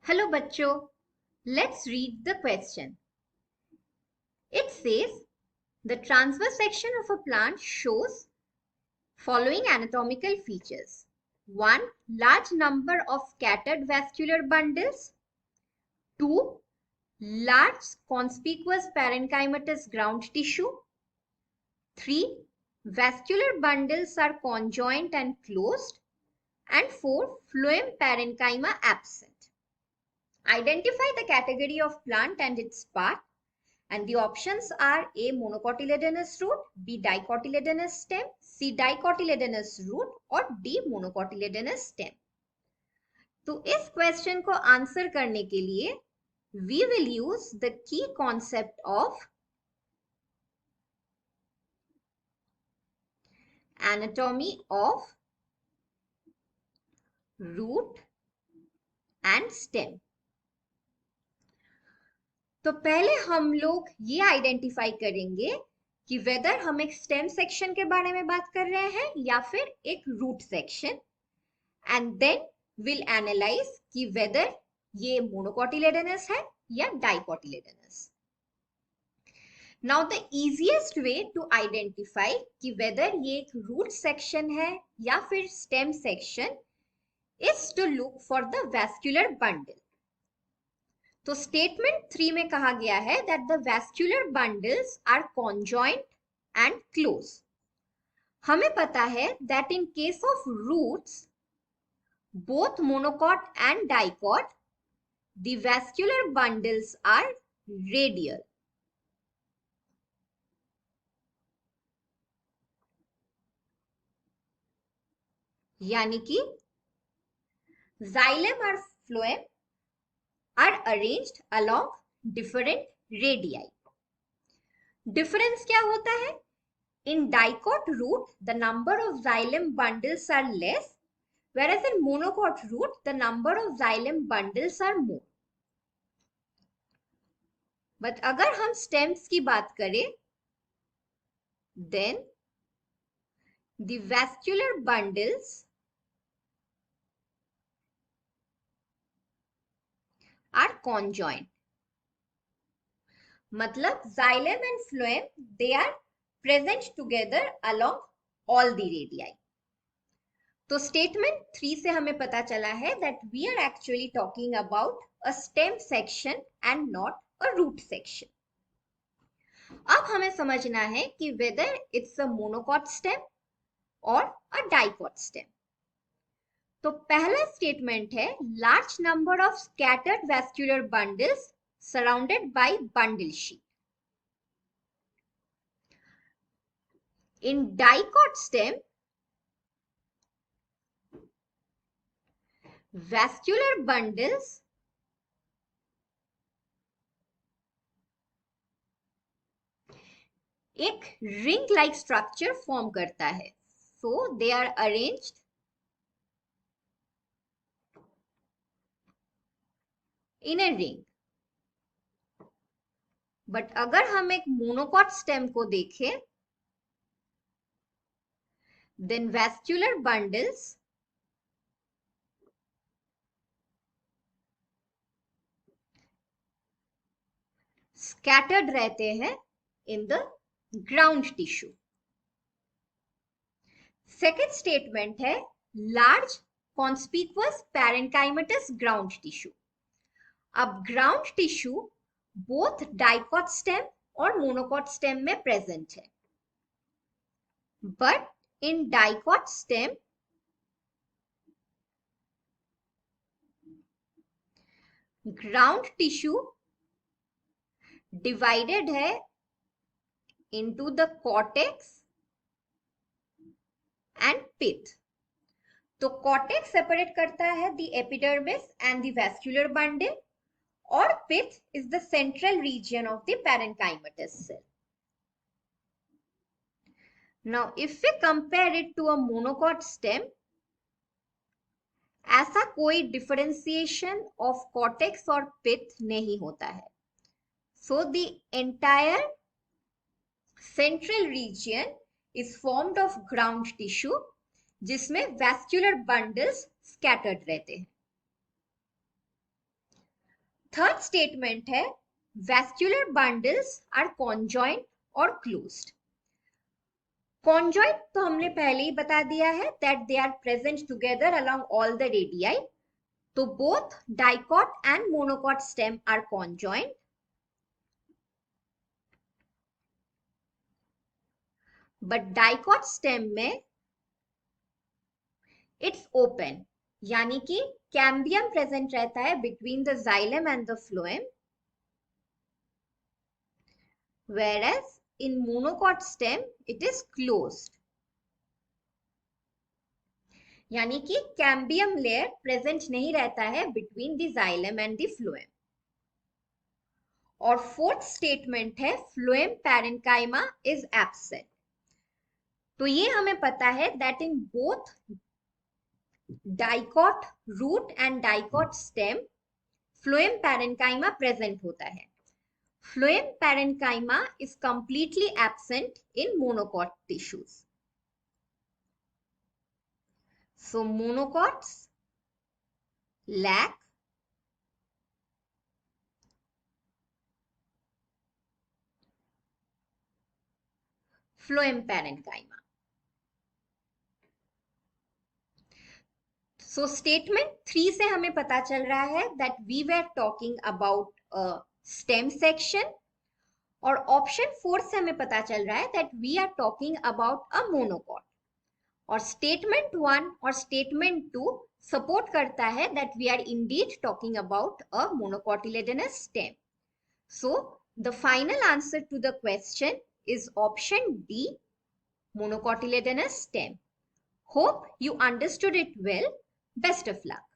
Hello bachcho, let's read the question. It says the transverse section of a plant shows following anatomical features. 1. Large number of scattered vascular bundles. 2. Large conspicuous parenchymatous ground tissue. 3. Vascular bundles are conjoint and closed. And 4. Phloem parenchyma absent. Identify the category of plant and its part. And the options are A. Monocotyledonous root, B. Dicotyledonous stem, C. Dicotyledonous root और D. Monocotyledonous stem. तो इस question को answer करने के लिए we will use the key concept of anatomy of root and stem. तो पहले हम लोग ये आइडेंटिफाई करेंगे कि वेदर हम एक स्टेम सेक्शन के बारे में बात कर रहे हैं या फिर एक root section, and then will analyze कि वेदर ये मोनोकोटिलेडोनस है या dicotyledonous. Now the easiest way to identify कि वेदर ये एक रूट सेक्शन है या फिर stem section is to look for the vascular bundle. तो स्टेटमेंट 3 में कहा गया है that the vascular bundles are conjoint and close. हमें पता है that in case of roots both monocot and dicot, the vascular bundles are radial. यानी कि xylem और phloem are arranged along different radii. Difference क्या होता है? In dicot root, the number of xylem bundles are less, whereas in monocot root, the number of xylem bundles are more. But अगर हम stems की बात करें, then the vascular bundles are conjoined. मतलब xylem and phloem, they are present together along all the radii. तो statement 3 से हमें पता चला है that we are actually talking about a stem section and not a root section. अब हमें समझना है कि whether it's a monocot stem or a dicot stem. तो पहला स्टेटमेंट है large number of scattered vascular bundles surrounded by bundle sheath. In dicot stem vascular bundles एक ring like structure form करता है. So they are arranged in a ring. But अगर हम एक monocot stem को देखें, देन वैस्कुलर बंडल्स स्कैटर्ड रहते हैं in the ground tissue. Second statement है large conspicuous parenchymatous ground tissue. अब ground tissue both dicot stem और मोनोकॉट स्टेम में प्रेजेंट है. But in dicot stem ground tissue divided है into the cortex and pith. तो cortex separate करता है the epidermis and the vascular bundle, और pith is the central region of the parenchymatous cell. Now if we compare it to a monocot stem, ऐसा कोई differentiation of cortex और pith नहीं होता है. So the entire central region is formed of ground tissue जिसमें vascular bundles scattered रहते हैं. Third statement है वैस्कुलर बंडल्स आर कॉन्जॉइंट और क्लोज्ड। कॉन्जॉइंट तो हमने पहले ही बता दिया है that they are present together along all the radii, तो both dicot and monocot stem are conjoint. But dicot stem में इट्स ओपन, यानी कि कैम्बियम प्रेजेंट रहता है between the xylem and the phloem, whereas in monocot stem it is closed, यानी कि cambium layer present नहीं रहता है between the xylem and the phloem. और फोर्थ स्टेटमेंट है फ्लोएम पैरेन्काइमा इज एब्सेंट। तो ये हमें पता है that in both dicot root and dicot stem phloem parenchyma present होता है। Phloem parenchyma is completely absent in monocot tissues. So monocots lack phloem parenchyma. So statement 3 से हमें पता चल रहा है that we were talking about a stem section, और option 4 से हमें पता चल रहा है that we are talking about a monocot, और स्टेटमेंट 1 और स्टेटमेंट 2 सपोर्ट करता है that we are indeed talking about a monocotyledonous stem. So the final answer to the question is option D, monocotyledonous stem. Hope you understood it well. Best of luck.